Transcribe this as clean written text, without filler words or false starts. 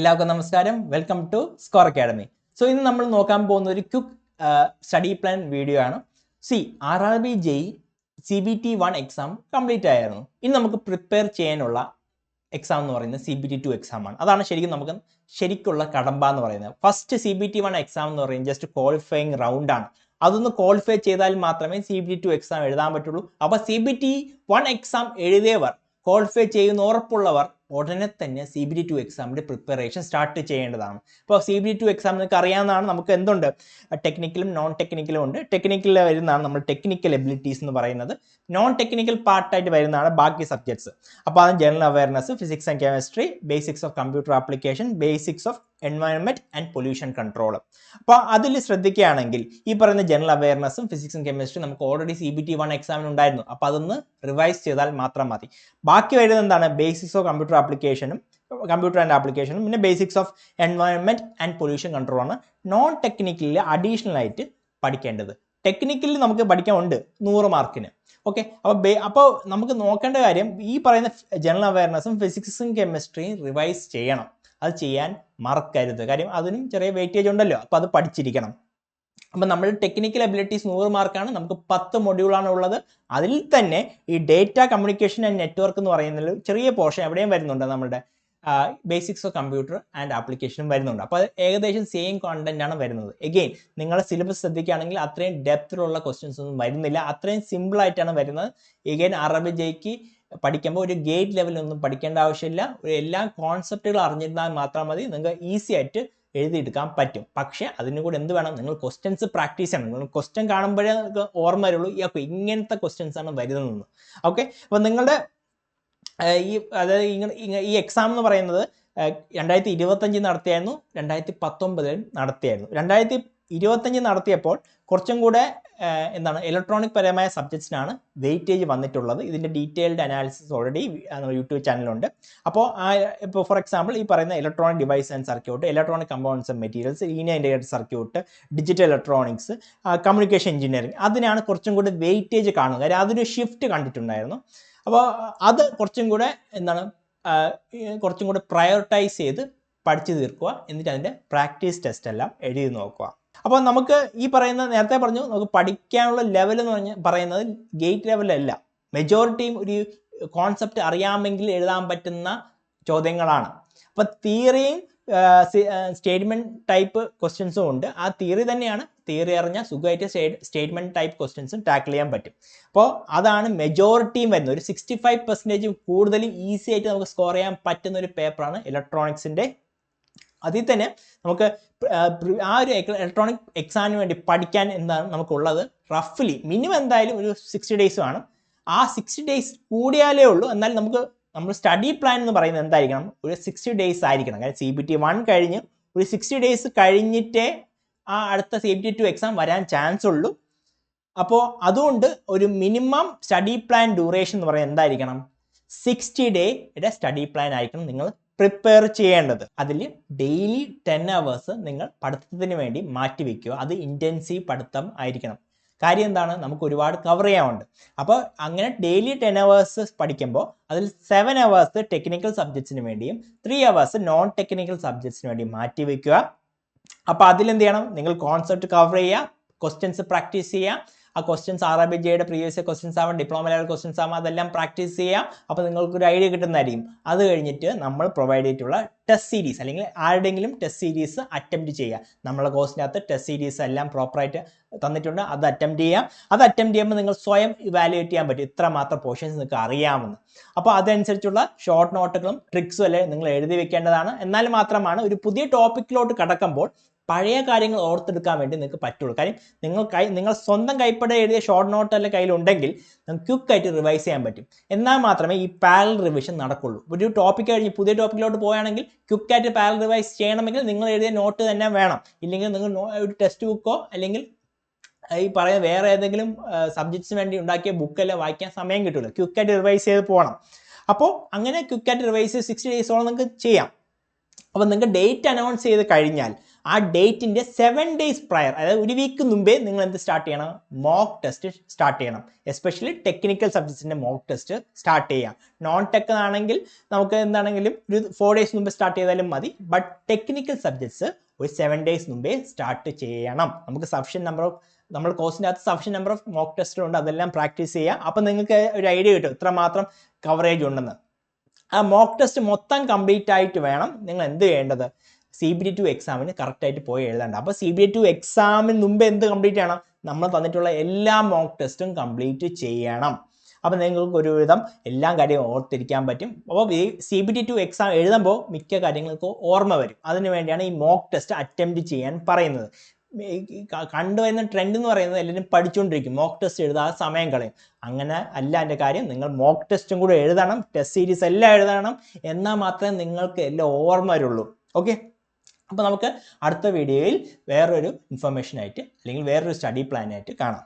എല്ലാവർക്കും നമസ്കാരം. Welcome to Score Academy. So ഇന്ന് നമ്മൾ നോക്കാൻ പോകുന്ന ഒരു ക്വിക്ക് സ്റ്റഡി പ്ലാൻ വീഡിയോ ആണ്. RRB JEE CBT 1 exam complete ആയിരുന്നു. ഇനി നമുക്ക് പ്രിപ്പയർ ചെയ്യാനുള്ള എക്സാം എന്ന് പറയുന്നത് CBT 2 എക്സാം ആണ്. അതാണ് നമുക്ക് ശരിക്കുള്ള കടമ്പ എന്ന് പറയുന്നത്. ഫസ്റ്റ് CBT 1 എക്സാം എന്ന് പറയുന്നത് ജസ്റ്റ് ക്വാളിഫയിങ് റൗണ്ട് ആണ്. അതൊന്ന് ക്വാളിഫൈ ചെയ്താൽ മാത്രമേ CBT 2 എക്സാം എഴുതാൻ പറ്റുള്ളൂ. അപ്പോൾ CBT 1 എക്സാം എഴുതിയവർ, ക്വാളിഫൈ ചെയ്യുന്ന ഉറപ്പുള്ളവർ ഉടനെ തന്നെ CBT 2 എക്സാമിൻ്റെ പ്രിപ്പറേഷൻ സ്റ്റാർട്ട് ചെയ്യേണ്ടതാണ്. ഇപ്പോൾ CBT 2 എക്സാം നിങ്ങൾക്ക് അറിയാവുന്നതാണ്. നമുക്ക് എന്തുണ്ട്, ടെക്നിക്കലും നോൺ ടെക്നിക്കലും ഉണ്ട്. ടെക്നിക്കലിൽ വരുന്നതാണ് നമ്മൾ ടെക്നിക്കൽ എബിലിറ്റീസ് എന്ന് പറയുന്നത്. നോൺ ടെക്നിക്കൽ പാർട്ടായിട്ട് വരുന്നതാണ് ബാക്കി സബ്ജക്ട്സ്. അപ്പോൾ അത് general awareness, physics and chemistry, basics of computer application, basics of environment and pollution control. അപ്പോൾ അതിൽ ശ്രദ്ധിക്കുകയാണെങ്കിൽ ഈ പറയുന്ന ജനറൽ അവയർനെസ്സും ഫിസിക്സും കെമിസ്ട്രി നമുക്ക് ഓൾറെഡി CBT 1 എക്സാമിന് ഉണ്ടായിരുന്നു. അപ്പോൾ അതൊന്ന് റിവൈസ് ചെയ്താൽ മാത്രം മതി. ബാക്കി വരുന്നത് എന്താണ്, ബേസിക്സ് ഓഫ് കമ്പ്യൂട്ടർ ആൻഡ് ആപ്ലിക്കേഷനും പിന്നെ basics of environment and pollution control ആണ് നോൺ ടെക്നിക്കലിൽ അഡീഷണൽ ആയിട്ട് പഠിക്കേണ്ടത്. ടെക്നിക്കലിൽ നമുക്ക് പഠിക്കാൻ ഉണ്ട് 100 മാർക്കിന്. ഓക്കെ, അപ്പോൾ നമുക്ക് നോക്കേണ്ട കാര്യം ഈ പറയുന്ന ജനറൽ അവയർനെസ്സും ഫിസിക്സും കെമിസ്ട്രിയും റിവൈസ് ചെയ്യണം. അത് ചെയ്യാൻ മറക്കരുത്. കാര്യം അതിനും ചെറിയ വെയിറ്റേജ് ഉണ്ടല്ലോ, അപ്പോൾ അത് പഠിച്ചിരിക്കണം. അപ്പം നമ്മൾ ടെക്നിക്കൽ എബിലിറ്റീസ് 100 മാർക്കാണ്. നമുക്ക് 10 മൊഡ്യൂളാണ് ഉള്ളത്. അതിൽ തന്നെ ഈ ഡേറ്റ കമ്മ്യൂണിക്കേഷൻ ആൻഡ് നെറ്റ്വർക്ക് എന്ന് പറയുന്നതിൽ ചെറിയ പോർഷൻ എവിടെയും വരുന്നുണ്ട്. നമ്മുടെ ബേസിക്സ് ഓഫ് കമ്പ്യൂട്ടർ ആൻഡ് ആപ്ലിക്കേഷനും വരുന്നുണ്ട്. അപ്പോൾ അത് ഏകദേശം സെയിം കോണ്ടന്റ് ആണ് വരുന്നത്. എഗെയിൻ നിങ്ങളുടെ സിലബസ് ശ്രദ്ധിക്കുകയാണെങ്കിൽ അത്രയും ഡെപ്തിലുള്ള ക്വസ്റ്റ്യൻസ് ഒന്നും വരുന്നില്ല, അത്രയും സിമ്പിൾ ആയിട്ടാണ് വരുന്നത്. എഗെയിൻ RRB JEE പഠിക്കുമ്പോൾ ഒരു ഗേറ്റ് ലെവലൊന്നും പഠിക്കേണ്ട ആവശ്യമില്ല. എല്ലാ കോൺസെപ്റ്റുകൾ അറിഞ്ഞിരുന്നാൽ മാത്രം മതി, നിങ്ങൾക്ക് ഈസി ആയിട്ട് എഴുതിയെടുക്കാൻ പറ്റും. പക്ഷേ അതിന് കൂടെ എന്ത് വേണം, നിങ്ങൾ ക്വസ്റ്റ്യൻസ് പ്രാക്ടീസ് ചെയ്യണം. നിങ്ങൾ ക്വസ്റ്റ്യൻ കാണുമ്പോഴേ ഓർമ്മ വരുള്ളൂ ഇങ്ങനത്തെ ക്വസ്റ്റ്യൻസ് ആണ് വരുന്നതെന്ന്. ഓക്കെ, അപ്പോൾ നിങ്ങളുടെ ഈ എക്സാം എന്ന് പറയുന്നത് 2025 നടത്തിയായിരുന്നു, 2019 നടത്തിയായിരുന്നു. 2025 നടത്തിയപ്പോൾ കുറച്ചും കൂടെ ഇലക്ട്രോണിക് പരമായ സബ്ജക്ട്സിനാണ് വെയിറ്റേജ് വന്നിട്ടുള്ളത്. ഇതിൻ്റെ ഡീറ്റെയിൽഡ് അനാലിസിസ് ഓൾറെഡി യൂട്യൂബ് ചാനലുണ്ട്. അപ്പോൾ ഇപ്പോൾ ഫോർ എക്സാമ്പിൾ ഈ പറയുന്ന electronic device and circuit, electronic components and materials, linear integrated circuit, digital electronics, communication engineering, അതിനാണ് കുറച്ചും കൂടെ വെയിറ്റേജ് കാണുക. കാര്യം അതൊരു ഷിഫ്റ്റ് കണ്ടിട്ടുണ്ടായിരുന്നു. അപ്പോൾ അത് കുറച്ചും കൂടെ കുറച്ചും കൂടെ പ്രയോറിറ്റൈസ് ചെയ്ത് പഠിച്ചു തീർക്കുക. എന്നിട്ട് അതിൻ്റെ പ്രാക്ടീസ് ടെസ്റ്റ് എല്ലാം എഴുതി നോക്കുക. അപ്പോൾ നമുക്ക് ഈ പറയുന്ന നേരത്തെ പറഞ്ഞു, നമുക്ക് പഠിക്കാനുള്ള ലെവൽ എന്ന് പറയുന്നത് ഗേറ്റ് ലെവലല്ല. മെജോറിറ്റിയും ഒരു കോൺസെപ്റ്റ് അറിയാമെങ്കിൽ എഴുതാൻ പറ്റുന്ന ചോദ്യങ്ങളാണ്. അപ്പോൾ തിയറിയും സ്റ്റേറ്റ്മെന്റ് ടൈപ്പ് ക്വസ്റ്റ്യൻസും ഉണ്ട്. ആ തിയറി തന്നെയാണ്, തിയറി അറിഞ്ഞാൽ സുഖമായിട്ട് സ്റ്റേറ്റ്മെന്റ് ടൈപ്പ് ക്വസ്റ്റ്യൻസും ടാക്കിൾ ചെയ്യാൻ പറ്റും. അപ്പോൾ അതാണ് മെജോറിറ്റിയും വരുന്നത്. ഒരു 65% കൂടുതൽ ഈസി ആയിട്ട് നമുക്ക് സ്കോർ ചെയ്യാൻ പറ്റുന്ന ഒരു പേപ്പറാണ് ഇലക്ട്രോണിക്സിൻ്റെ. അതിൽ തന്നെ നമുക്ക് ആ ഒരു ഇലക്ട്രോണിക് എക്സാമിന് വേണ്ടി പഠിക്കാൻ എന്താണ് നമുക്കുള്ളത്, റഫ്ലി മിനിമം എന്തായാലും ഒരു 60 ഡേയ്സ് വേണം. ആ 60 ഡേയ്സ് കൂടിയാലേ ഉള്ളൂ. എന്നാൽ നമ്മൾ സ്റ്റഡി പ്ലാൻ എന്ന് പറയുന്നത് എന്തായിരിക്കണം, ഒരു 60 ഡേയ്സ് ആയിരിക്കണം. കാരണം CBT 1 കഴിഞ്ഞ് ഒരു 60 ഡേയ്സ് കഴിഞ്ഞിട്ടേ ആ അടുത്ത CBT 2 എക്സാം വരാൻ ചാൻസ് ഉള്ളൂ. അപ്പോൾ അതുകൊണ്ട് ഒരു മിനിമം സ്റ്റഡി പ്ലാൻ ഡ്യൂറേഷൻ എന്ന് പറയുന്നത് എന്തായിരിക്കണം, 60 ഡേയുടെ സ്റ്റഡി പ്ലാൻ ആയിരിക്കണം നിങ്ങൾ പ്രിപ്പയർ ചെയ്യേണ്ടത്. അതിൽ ഡെയിലി 10 hours നിങ്ങൾ പഠിത്തത്തിന് വേണ്ടി മാറ്റിവെക്കുക. അത് ഇൻറ്റൻസീവ് പഠിത്തം ആയിരിക്കണം. കാര്യം എന്താണ്, നമുക്ക് ഒരുപാട് കവർ ചെയ്യാനുണ്ട്. അപ്പോൾ അങ്ങനെ ഡെയിലി 10 hours പഠിക്കുമ്പോൾ അതിൽ 7 hours ടെക്നിക്കൽ സബ്ജക്ട്സിന് വേണ്ടിയും 3 hours നോൺ ടെക്നിക്കൽ സബ്ജക്ട്സിന് വേണ്ടി മാറ്റിവെക്കുക. അപ്പോൾ അതിലെന്ത് ചെയ്യണം, നിങ്ങൾ കോൺസെപ്റ്റ് കവർ ചെയ്യുക, ക്വസ്റ്റ്യൻസ് പ്രാക്ടീസ് ചെയ്യുക. ആ questions RRB JEE previous questions ആവാം, ഡിപ്ലോമ ലെവൽ ക്വസ്റ്റ്യൻസ് ആവാം, അതെല്ലാം പ്രാക്ടീസ് ചെയ്യാം. അപ്പോൾ നിങ്ങൾക്കൊരു ഐഡിയ കിട്ടുന്നതായിരിക്കും. അത് കഴിഞ്ഞിട്ട് നമ്മൾ പ്രൊവൈഡ് ചെയ്തിട്ടുള്ള ടെസ്റ്റ് സീരീസ് അല്ലെങ്കിൽ ആരുടെയെങ്കിലും ടെസ്റ്റ് സീരീസ് അറ്റംപ്റ്റ് ചെയ്യുക. നമ്മളെ കോഴ്സിനകത്ത് ടെസ്റ്റ് സീരീസ് എല്ലാം പ്രോപ്പറായിട്ട് തന്നിട്ടുണ്ട്. അത് അറ്റംപ്റ്റ് ചെയ്യാം. അത് അറ്റംപ്റ്റ് ചെയ്യുമ്പോൾ നിങ്ങൾ സ്വയം ഇവാലുവേറ്റ് ചെയ്യാൻ പറ്റും ഇത്ര മാത്രം പോർഷൻസ് നിങ്ങൾക്ക് അറിയാമെന്ന്. അപ്പോൾ അതനുസരിച്ചുള്ള ഷോർട്ട് നോട്ടുകളും ട്രിക്സും അല്ലേ നിങ്ങൾ എഴുതി വെക്കേണ്ടതാണ്. എന്നാൽ മാത്രമാണ് ഒരു പുതിയ ടോപ്പിക്കിലോട്ട് കടക്കുമ്പോൾ പഴയ കാര്യങ്ങൾ ഓർത്തെടുക്കാൻ വേണ്ടി നിങ്ങൾക്ക് പറ്റുള്ളൂ. കാര്യം നിങ്ങൾ സ്വന്തം കൈപ്പടെ എഴുതിയ ഷോർട്ട് നോട്ട് അല്ലെ കയ്യിലുണ്ടെങ്കിൽ നിങ്ങൾക്ക് ക്വിക്കായിട്ട് റിവൈസ് ചെയ്യാൻ പറ്റും. എന്നാൽ മാത്രമേ ഈ പാരലൽ റിവിഷൻ നടക്കുള്ളൂ. ഒരു ടോപ്പിക് കഴിഞ്ഞ് പുതിയ ടോപ്പിക്കിലോട്ട് പോവുകയാണെങ്കിൽ ക്വിക്കായിട്ട് പാരലൽ റിവൈസ് ചെയ്യണമെങ്കിൽ നിങ്ങൾ എഴുതിയ നോട്ട് തന്നെ വേണം. ഇല്ലെങ്കിൽ നിങ്ങൾ ഒരു ടെക്സ്റ്റ് ബുക്കോ അല്ലെങ്കിൽ ഈ പറയുന്ന വേറെ ഏതെങ്കിലും സബ്ജക്ട്സിന് വേണ്ടി ഉണ്ടാക്കിയ ബുക്കെല്ലാം വായിക്കാൻ സമയം കിട്ടില്ല. ക്വിക്കായിട്ട് റിവൈസ് ചെയ്ത് പോകണം. അപ്പോൾ അങ്ങനെ ക്വിക്കായിട്ട് റിവൈസ് 60 ഡേയ്സോളം നിങ്ങൾക്ക് ചെയ്യാം. അപ്പോൾ നിങ്ങൾക്ക് ഡേറ്റ് അനൗൺസ് ചെയ്ത് കഴിഞ്ഞാൽ ആ ഡേറ്റിൻ്റെ 7 days പ്രയർ, അതായത് ഒരു വീക്ക് മുമ്പേ നിങ്ങൾ എന്ത് സ്റ്റാർട്ട് ചെയ്യണം? മോക്ക് ടെസ്റ്റ് സ്റ്റാർട്ട് ചെയ്യണം. എസ്പെഷ്യലി ടെക്നിക്കൽ സബ്ജക്ട്സിൻ്റെ മോക്ക് ടെസ്റ്റ് സ്റ്റാർട്ട് ചെയ്യാം. നോൺ ടെക് ആണെങ്കിൽ നമുക്ക് എന്താണെങ്കിലും ഒരു 4 days മുമ്പ് സ്റ്റാർട്ട് ചെയ്താലും മതി. ബട്ട് ടെക്നിക്കൽ സബ്ജക്ട്സ് ഒരു 7 days മുമ്പേ സ്റ്റാർട്ട് ചെയ്യണം. നമുക്ക് സഫിഷ്യൻറ്റ് നമ്പർ ഓഫ്, നമ്മൾ കോഴ്സിൻ്റെ അകത്ത് സഫിഷ്യൻറ്റ് നമ്പർ ഓഫ് മോക്ക് ടെസ്റ്റുകളുണ്ട്, അതെല്ലാം പ്രാക്ടീസ് ചെയ്യുക. അപ്പം നിങ്ങൾക്ക് ഒരു ഐഡിയ കിട്ടും ഇത്രമാത്രം കവറേജ് ഉണ്ടെന്ന്. ആ മോക്ക് ടെസ്റ്റ് മൊത്തം കംപ്ലീറ്റ് ആയിട്ട് വേണം നിങ്ങൾ എന്ത് ചെയ്യേണ്ടത്? CBT2 എക്സാമിന് കറക്റ്റായിട്ട് പോയി എഴുതേണ്ട. അപ്പോൾ CBT2 എക്സാമിന് മുമ്പ് എന്ത് കംപ്ലീറ്റ് ചെയ്യണം? നമ്മൾ തന്നിട്ടുള്ള എല്ലാ മോക്ക് ടെസ്റ്റും കംപ്ലീറ്റ് ചെയ്യണം. അപ്പോൾ നിങ്ങൾക്ക് ഒരുവിധം എല്ലാ കാര്യവും ഓർത്തിരിക്കാൻ പറ്റും. അപ്പോൾ ഈ CBT2 എക്സാം എഴുതുമ്പോൾ മിക്ക കാര്യങ്ങൾക്ക് ഓർമ്മ വരും. അതിനു വേണ്ടിയാണ് ഈ മോക്ക് ടെസ്റ്റ് അറ്റംപ്റ്റ് ചെയ്യാൻ പറയുന്നത്. കണ്ടുവരുന്ന ട്രെൻഡ് എന്ന് പറയുന്നത് എല്ലാവരും പഠിച്ചുകൊണ്ടിരിക്കും, മോക്ക് ടെസ്റ്റ് എഴുതാതെ സമയം കളയും. അങ്ങനെ അല്ല എൻ്റെ കാര്യം. നിങ്ങൾ മോക്ക് ടെസ്റ്റും കൂടെ എഴുതണം, ടെസ്റ്റ് സീരീസ് എല്ലാം എഴുതണം. എന്നാൽ മാത്രമേ നിങ്ങൾക്ക് എല്ലാം ഓർമ്മ വരുള്ളൂ. ഓക്കെ, അപ്പോൾ നമുക്ക് അടുത്ത വീഡിയോയിൽ വേറൊരു ഇൻഫർമേഷനായിട്ട് അല്ലെങ്കിൽ വേറൊരു സ്റ്റഡി പ്ലാനായിട്ട് കാണാം.